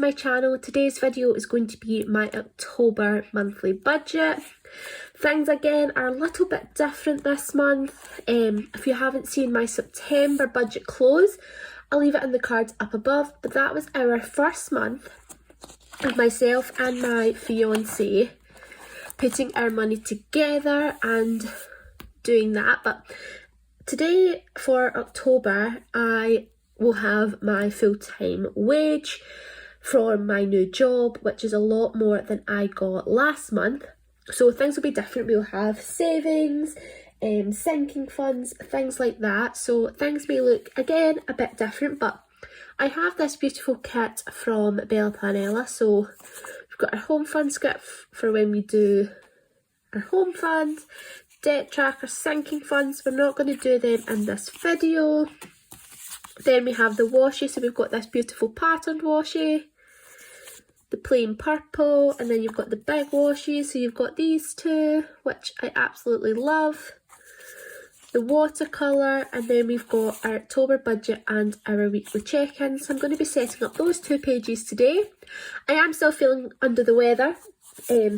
my channel. Today's video is going to be my October monthly budget. Things again are a little bit different this month. If you haven't seen my September budget close, I'll leave it in the cards up above, but that was our first month of myself and my fiance putting our money together and doing that. But today for October, I will have my full-time wage from my new job, which is a lot more than I got last month. So things will be different. We'll have savings, sinking funds, things like that. So things may look, again, a bit different, but I have this beautiful kit from Bella Panella. So we've got our home fund script for when we do our home funds, debt tracker, sinking funds. We're not going to do them in this video. Then we have the washi, so we've got this beautiful patterned washi, the plain purple, and then you've got the big washi, so you've got these two, which I absolutely love, the watercolour, and then we've got our October budget and our weekly check-in. So I'm going to be setting up those 2 pages today. I am still feeling under the weather,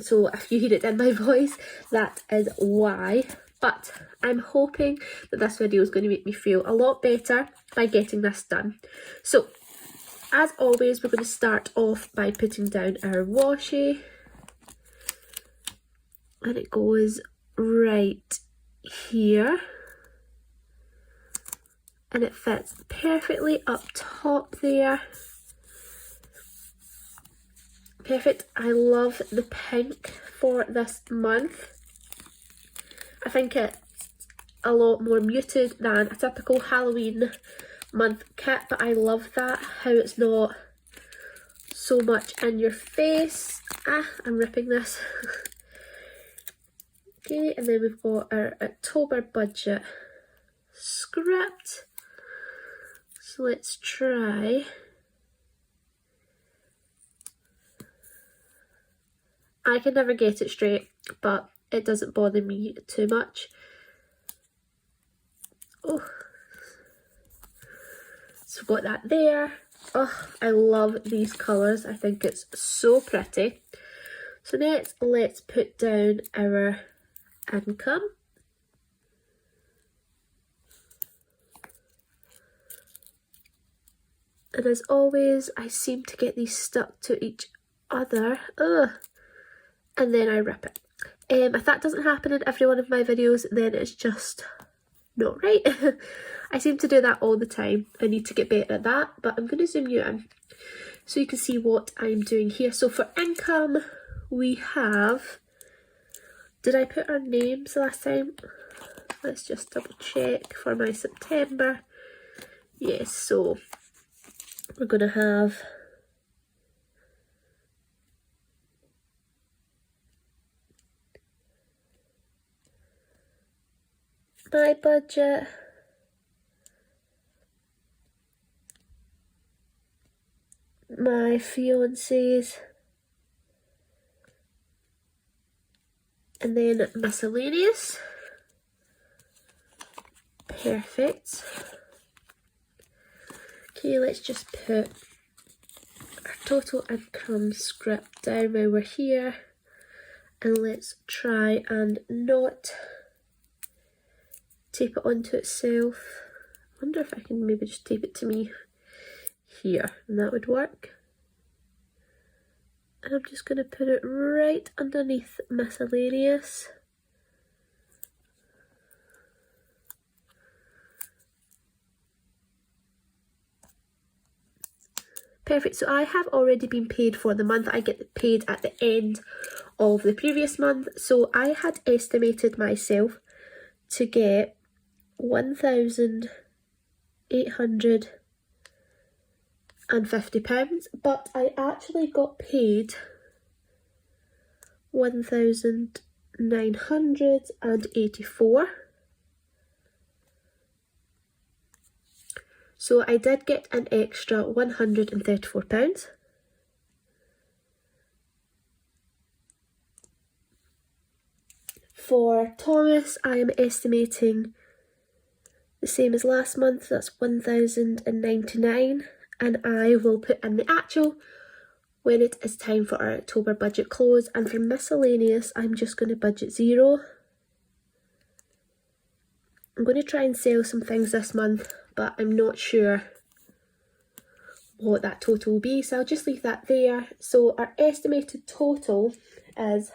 so if you hear it in my voice, that is why. But I'm hoping that this video is going to make me feel a lot better by getting this done. So, as always, we're going to start off by putting down our washi. And it goes right here. And it fits perfectly up top there. Perfect. I love the pink for this month. I think it's a lot more muted than a typical Halloween month kit, but I love that, how it's not so much in your face. I'm ripping this. Okay, and then we've got our October budget script. So let's try. I can never get it straight, but it doesn't bother me too much. Oh, so we've got that there. Oh, I love these colours. I think it's so pretty. So next, let's put down our income. And as always, I seem to get these stuck to each other. Ugh. And then I rip it. If that doesn't happen in every one of my videos, then it's just not right. I seem to do that all the time. I need to get better at that, but I'm going to zoom you in so you can see what I'm doing here. So for income, we have, did I put our names last time? Let's just double check for my September. Yes, so we're going to have my budget, my fiance's, and then miscellaneous. Perfect. Okay, let's just put our total income script down while we're here, and let's try and not tape it onto itself. I wonder if I can maybe just tape it to me here, and that would work. And I'm just going to put it right underneath miscellaneous. Perfect. So I have already been paid for the month. I get paid at the end of the previous month. So I had estimated myself to get £1,850, but I actually got paid £1,984. So I did get an extra £134. For Thomas, I am estimating the same as last month, that's £1,099, and I will put in the actual when it is time for our October budget close. And for miscellaneous, I'm just going to budget zero. I'm going to try and sell some things this month, but I'm not sure what that total will be, so I'll just leave that there. So our estimated total is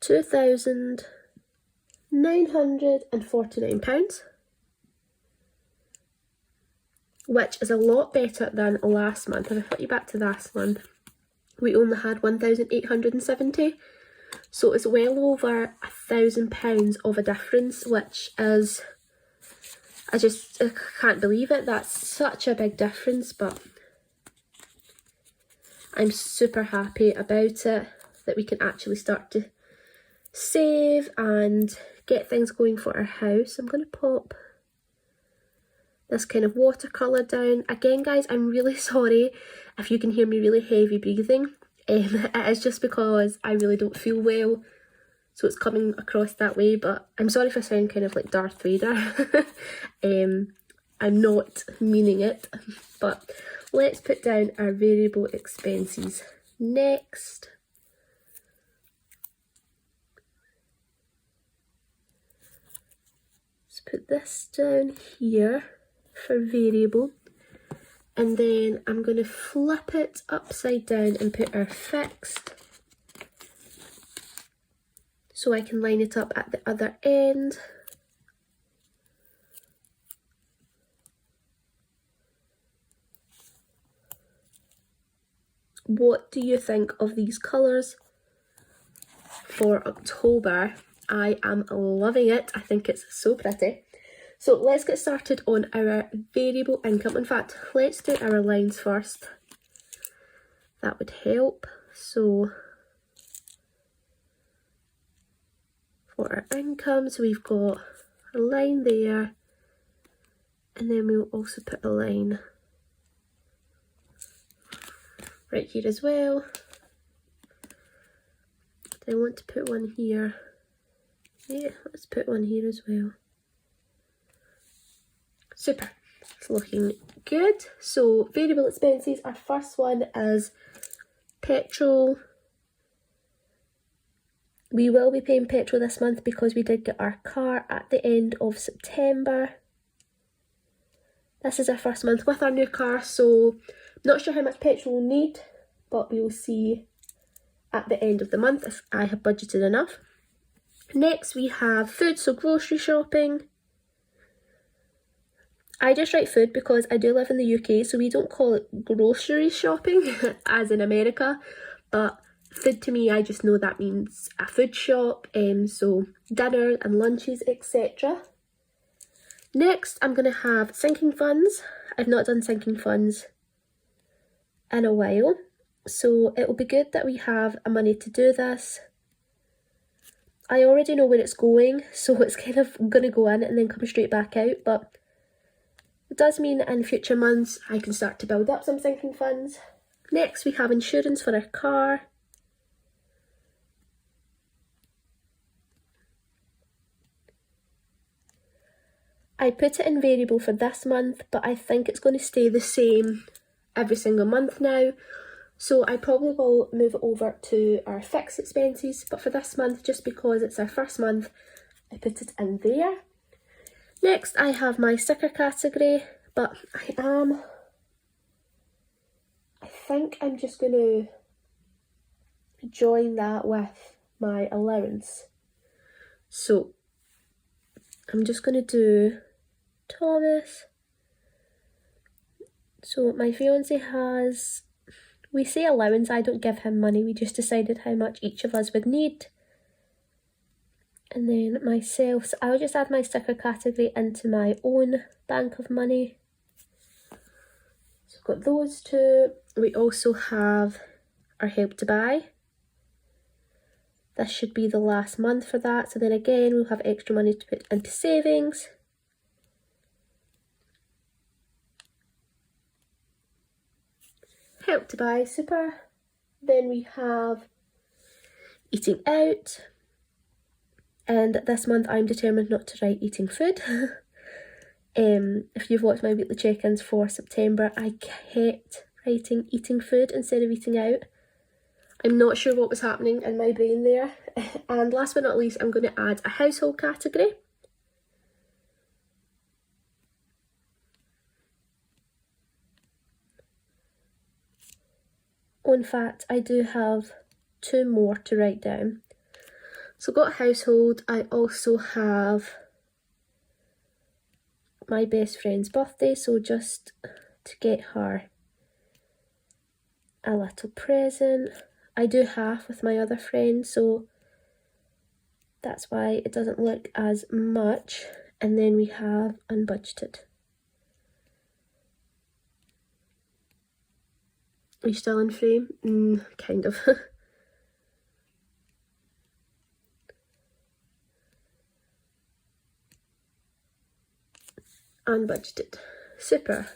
£2,949, which is a lot better than last month. If I put you back to last month, we only had 1,870, so it's well over £1,000 of a difference, which is, I can't believe it. That's such a big difference, but I'm super happy about it, that we can actually start to save and get things going for our house. I'm going to pop this kind of watercolour down. Again, guys, I'm really sorry if you can hear me really heavy breathing. It is just because I really don't feel well, so it's coming across that way, but I'm sorry if I sound kind of like Darth Vader. I'm not meaning it, but let's put down our variable expenses next. Let's put this down here for variable, and then I'm going to flip it upside down and put our fixed, so I can line it up at the other end. What do you think of these colours for October? I am loving it. I think it's so pretty. So let's get started on our variable income. In fact, let's do our lines first. That would help. So for our incomes, we've got a line there, and then we'll also put a line right here as well. I want to put one here. Yeah, let's put one here as well. Super, it's looking good. So variable expenses, our first one is petrol. We will be paying petrol this month because we did get our car at the end of September. This is our first month with our new car, so not sure how much petrol we'll need, but we will see at the end of the month if I have budgeted enough. Next we have food, so grocery shopping. I just write food because I do live in the UK, so we don't call it grocery shopping as in America, but food to me, I just know that means a food shop, so dinner and lunches, etc. Next, I'm going to have sinking funds. I've not done sinking funds in a while, so it will be good that we have money to do this. I already know where it's going, so it's kind of going to go in and then come straight back out, but it does mean that in future months I can start to build up some sinking funds. Next, we have insurance for our car. I put it in variable for this month, but I think it's going to stay the same every single month now. So I probably will move it over to our fixed expenses, but for this month, just because it's our first month, I put it in there. Next, I have my sticker category, but I think I'm just going to join that with my allowance. So I'm just going to do Thomas. So my fiance has, we say allowance, I don't give him money, we just decided how much each of us would need. And then myself, so I'll just add my sticker category into my own bank of money. So I've got those two. We also have our help to buy. This should be the last month for that. So then again, we'll have extra money to put into savings. Help to buy, super. Then we have eating out. And this month I'm determined not to write eating food. If you've watched my weekly check-ins for September, I kept eating food instead of eating out. I'm not sure what was happening in my brain there. And last but not least, I'm going to add a household category. Oh, in fact, I do have 2 more to write down. So got household. I also have my best friend's birthday, so just to get her a little present. I do half with my other friend, so that's why it doesn't look as much. And then we have unbudgeted. Are you still in frame? Kind of. Unbudgeted. Super.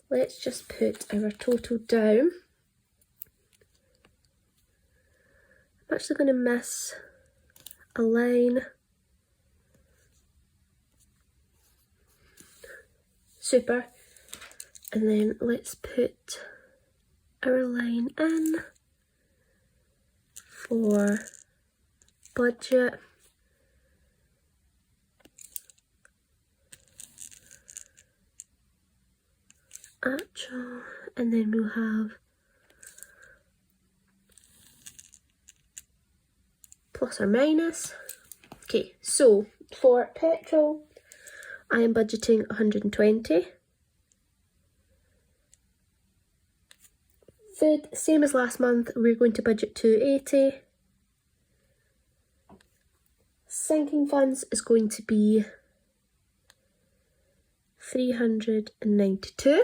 Let's just put our total down. I'm actually going to miss a line. Super. And then let's put our line in for budget. Actual, and then we'll have plus or minus. Okay, so for petrol, I am budgeting 120. Food, same as last month, we're going to budget 280. Sinking funds is going to be 392.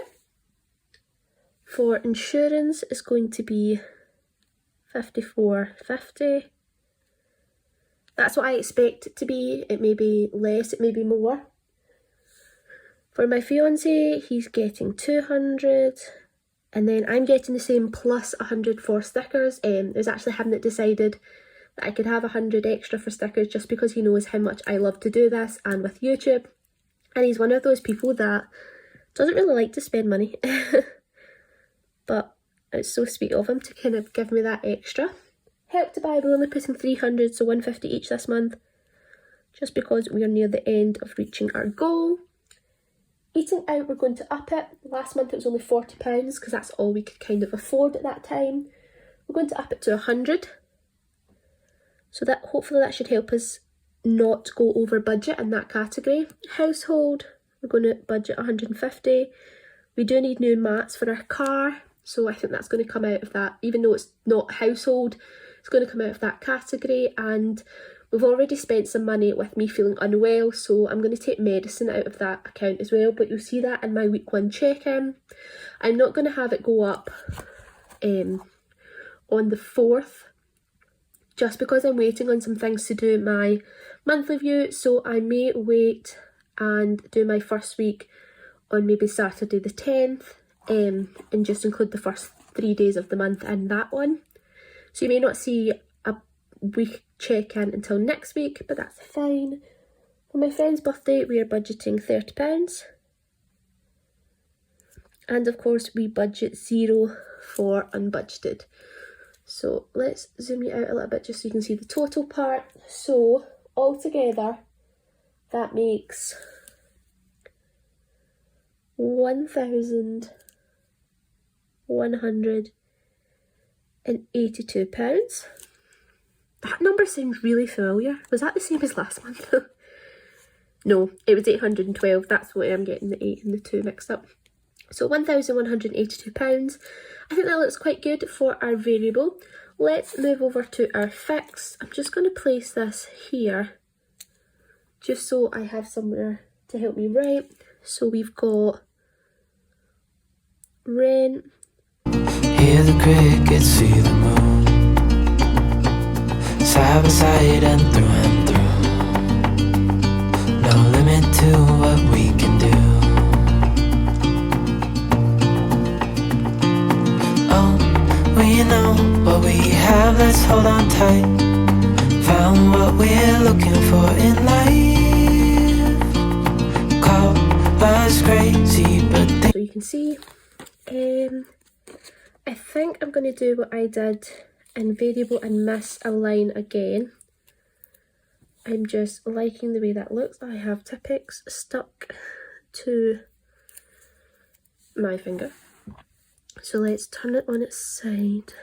For insurance is going to be 54.50. That's what I expect it to be. It may be less, it may be more. For my fiance, he's getting 200. And then I'm getting the same plus 100 for stickers. There's actually him that decided that I could have 100 extra for stickers just because he knows how much I love to do this and with YouTube. And he's one of those people that doesn't really like to spend money. But it's so sweet of him to kind of give me that extra. Help to Buy, we're only putting 300, so 150 each this month. Just because we are near the end of reaching our goal. Eating out, we're going to up it. Last month it was only £40 because that's all we could kind of afford at that time. We're going to up it to 100. So that hopefully that should help us not go over budget in that category. Household, we're going to budget 150. We do need new mats for our car, so I think that's going to come out of that. Even though it's not household, it's going to come out of that category. And we've already spent some money with me feeling unwell, so I'm going to take medicine out of that account as well, but you'll see that in my week 1 check-in. I'm not going to have it go up on the 4th, just because I'm waiting on some things to do my monthly view, so I may wait and do my first week on maybe Saturday the 10th, and just include the first 3 days of the month in that one. So you may not see a week check-in until next week, but that's fine. For my friend's birthday, we are budgeting £30. And of course, we budget 0 for unbudgeted. So let's zoom you out a little bit just so you can see the total part. So altogether, that makes £1,182. That number sounds really familiar. Was that the same as last month? No, it was 812. That's what I'm getting the 8 and the 2 mixed up. So £1,182. I think that looks quite good for our variable. Let's move over to our fixed. I'm just going to place this here just so I have somewhere to help me write. So we've got rent. Hear the crickets, see the moon, side by side and through. No limit to what we can do. Oh, we know what we have, let's hold on tight. Found what we're looking for in life. Call us crazy, but so you can see I think I'm going to do what I did in variable and miss a line again. I'm just liking the way that looks. I have Tipp-Ex stuck to my finger. So let's turn it on its side.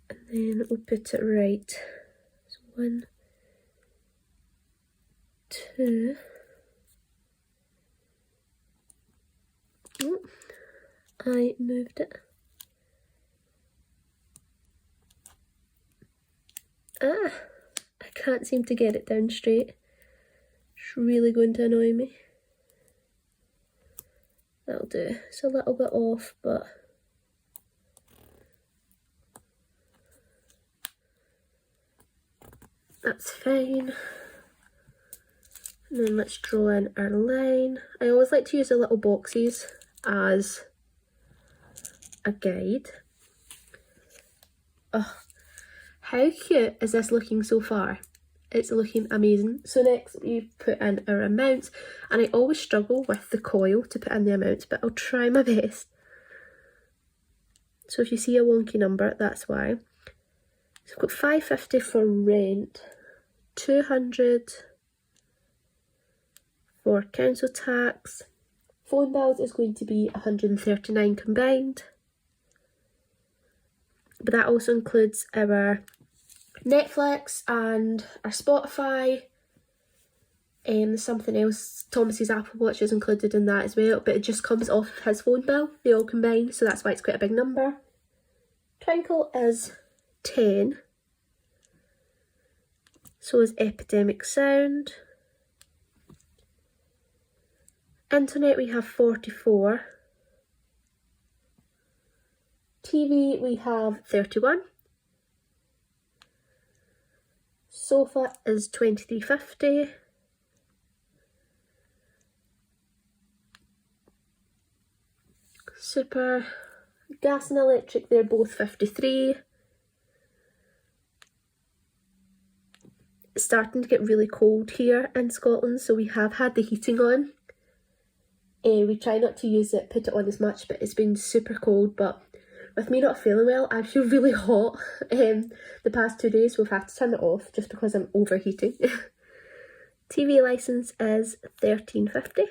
And then we'll put it right. So 1, 2. Oh, I moved it. I can't seem to get it down straight. It's really going to annoy me. That'll do. It's a little bit off, but that's fine. And then let's draw in our line. I always like to use the little boxes as a guide. Oh, how cute is this looking so far? It's looking amazing. So next we put in our amounts, and I always struggle with the coil to put in the amounts, but I'll try my best. So if you see a wonky number, that's why. So I've got £5.50 for rent, 200 for council tax. Phone bills is going to be 139 combined. But that also includes our Netflix and our Spotify, and something else. Thomas's Apple Watch is included in that as well, but it just comes off his phone bill. They all combine, so that's why it's quite a big number. Twinkle is 10. So is Epidemic Sound. Internet we have 44. TV we have 31. Sofa is £23.50. Super. Gas and electric, they're both 53. It's starting to get really cold here in Scotland, so we have had the heating on. We try not to use it, put it on as much, but it's been super cold. But with me not feeling well, I feel really hot. The past 2 days we've had to turn it off just because I'm overheating. TV licence is £13.50.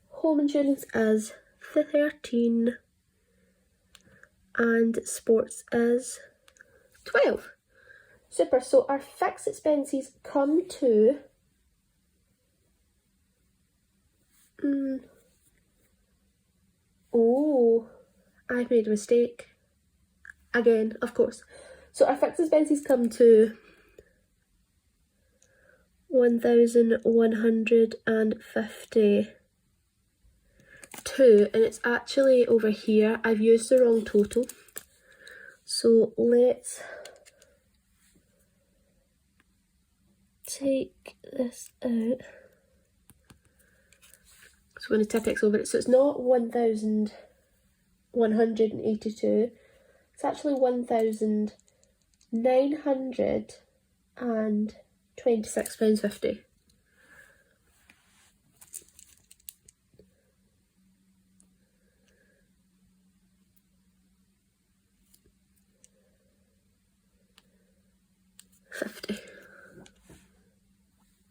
Home insurance is 13. And sports is 12. Super. So our fixed expenses come to oh, I've made a mistake. Again, of course. So our fixed expenses come to 1,152, and it's actually over here. I've used the wrong total. So let's take this out. So we're going to Tipp-Ex over it. So it's not 1,182. It's actually 1,926.50.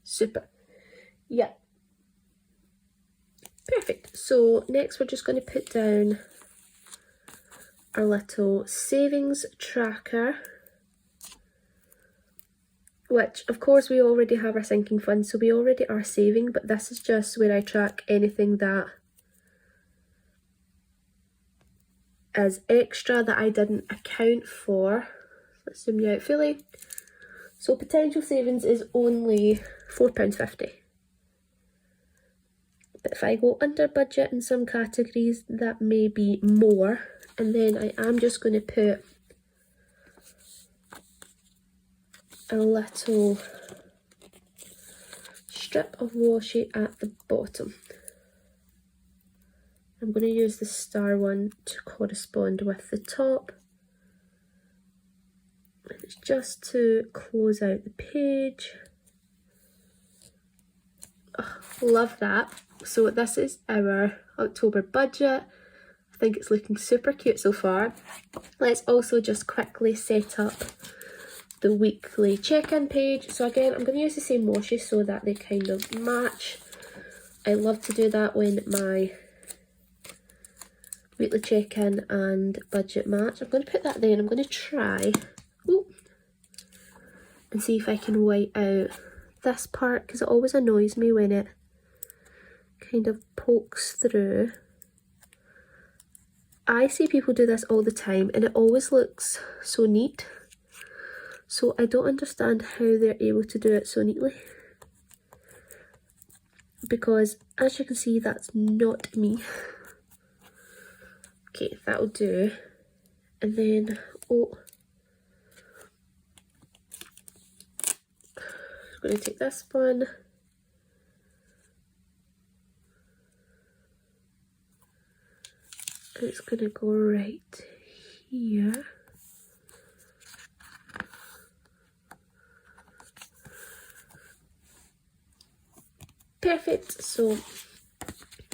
Super. Yeah. Perfect. So next we're just going to put down our little savings tracker, which of course we already have our sinking fund, so we already are saving, but this is just where I track anything that is extra that I didn't account for. Let's zoom you out fully. So potential savings is only £4.50. But if I go under budget in some categories, that may be more. And then I am just going to put a little strip of washi at the bottom. I'm going to use the star one to correspond with the top. And it's just to close out the page. Oh, love that. So this is our October budget. I think it's looking super cute so far. Let's also just quickly set up the weekly check-in page. So again, I'm going to use the same washes so that they kind of match. I love to do that when my weekly check-in and budget match. I'm going to put that there and I'm going to try and see if I can white out this part, because it always annoys me when it kind of pokes through. I see people do this all the time and it always looks so neat. So I don't understand how they're able to do it so neatly. Because as you can see, that's not me. Okay, that'll do. And then, I'm going to take this one. And it's going to go right here. Perfect. So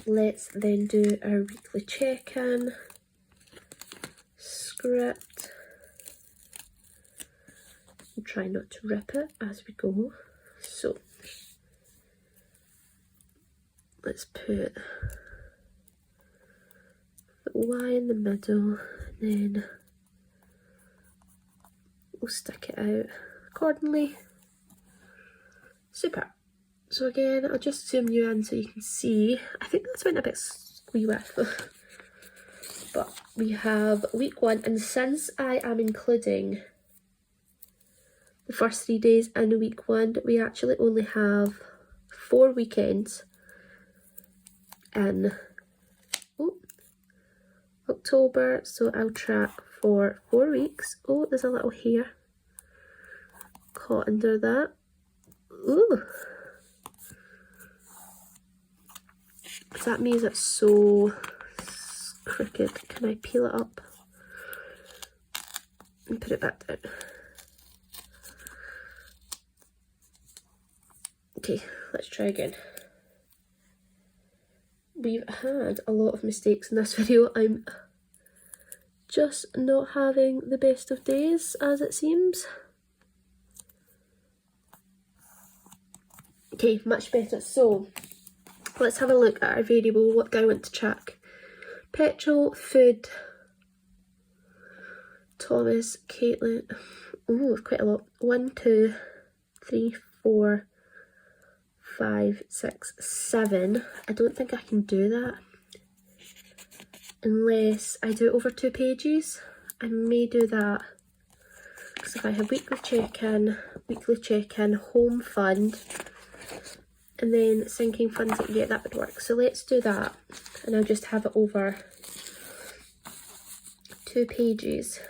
let's then do our weekly check-in script. And try not to rip it as we go. So let's put the Y in the middle, and then we'll stick it out accordingly. Super. So again, I'll just zoom you in so you can see. I think that's went a bit squee with. But we have week 1, and since I am including the first 3 days in week 1, we actually only have 4 weekends in October, so I'll track for 4 weeks. Oh, there's a little hair caught under that. Ooh. That means it's so crooked. Can I peel it up and put it back down? Okay, let's try again. We've had a lot of mistakes in this video. I'm just not having the best of days, as it seems. Okay, much better. So let's have a look at our variable. What do I want to track? Petrol, food, Thomas, Caitlin. Ooh, quite a lot. 1, 2, 3, 4, 5, 6, 7. I don't think I can do that unless I do it over 2 pages. I may do that because if I have weekly check-in, home fund, and then sinking funds, yeah, that would work. So let's do that, and I'll just have it over 2 pages.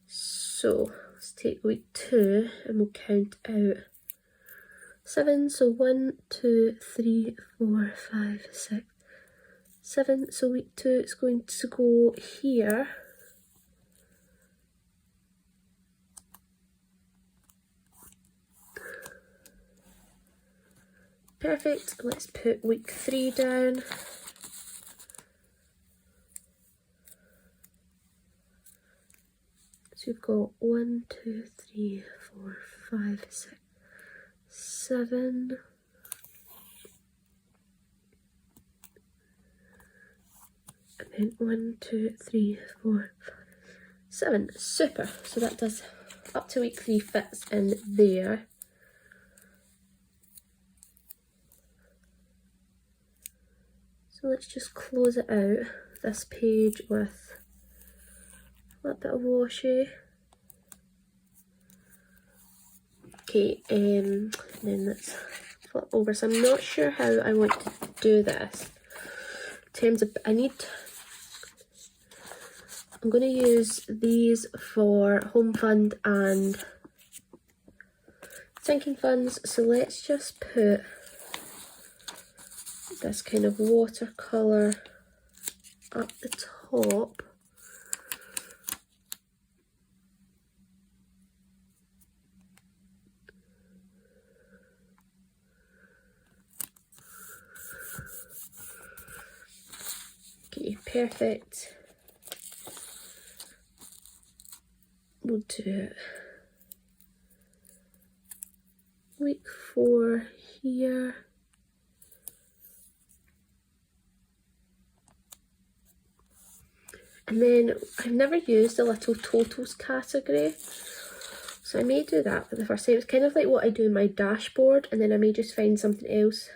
So let's take week 2 and we'll count out 7. So 1, 2, 3, 4, 5, 6, 7. So week 2 is going to go here. Perfect. Let's put week 3 down. So we've got 1, 2, 3, 4, 5, 6, 7. And then 1, 2, 3, 4, 5, 7. Super. So that does up to week 3 fits in there. So let's just close it out, this page, with a little bit of washi. Okay, and then let's flip over. So I'm not sure how I want to do this. In terms of, I'm going to use these for home fund and sinking funds. So let's just put this kind of watercolour up the top. perfect. We'll do it week 4 here. And then I've never used a little totals category, so I may do that for the first time. It's kind of like what I do in my dashboard, and then I may just find something else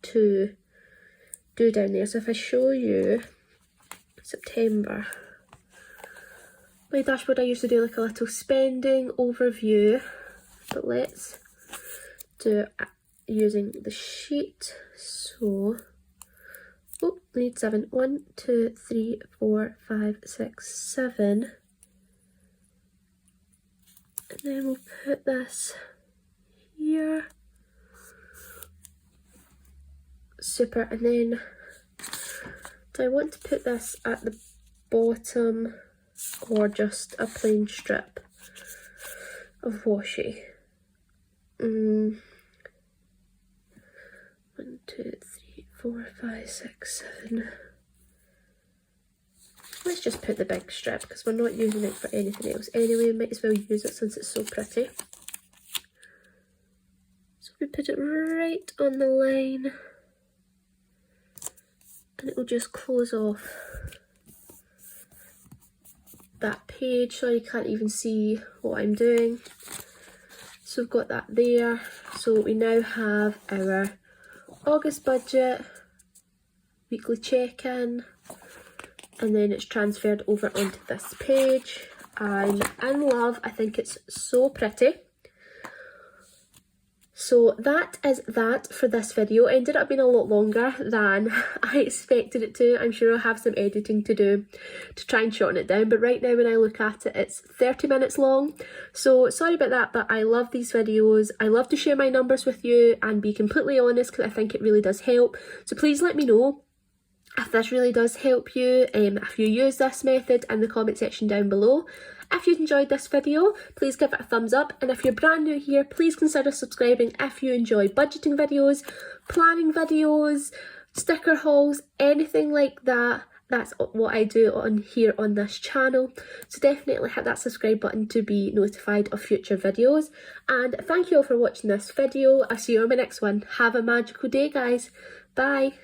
to do down there. So if I show you September, my dashboard, I used to do like a little spending overview, but let's do it using the sheet. So oh, we need 7. 1, 2, 3, 4, 5, 6, 7. And then we'll put this here. Super. And then do I want to put this at the bottom or just a plain strip of washi? 1, 2, 3, 4, 5, 6, 7. Let's just put the big strip because we're not using it for anything else anyway. We might as well use it since it's so pretty. So we put it right on the line and it will just close off that page so you can't even see what I'm doing. So we've got that there. So we now have our August budget, weekly check-in, and then it's transferred over onto this page. I'm in love. I think it's so pretty. So that is that for this video. It ended up being a lot longer than I expected it to. I'm sure I'll have some editing to do to try and shorten it down, but right now when I look at it, it's 30 minutes long. So sorry about that, but I love these videos. I love to share my numbers with you and be completely honest because I think it really does help. So please let me know if this really does help you, if you use this method in the comment section down below. If you enjoyed this video, please give it a thumbs up, and if you're brand new here, please consider subscribing if you enjoy budgeting videos, planning videos, sticker hauls, anything like that. That's what I do on here on this channel. So definitely hit that subscribe button to be notified of future videos. And thank you all for watching this video. I'll see you on my next one. Have a magical day, guys. Bye.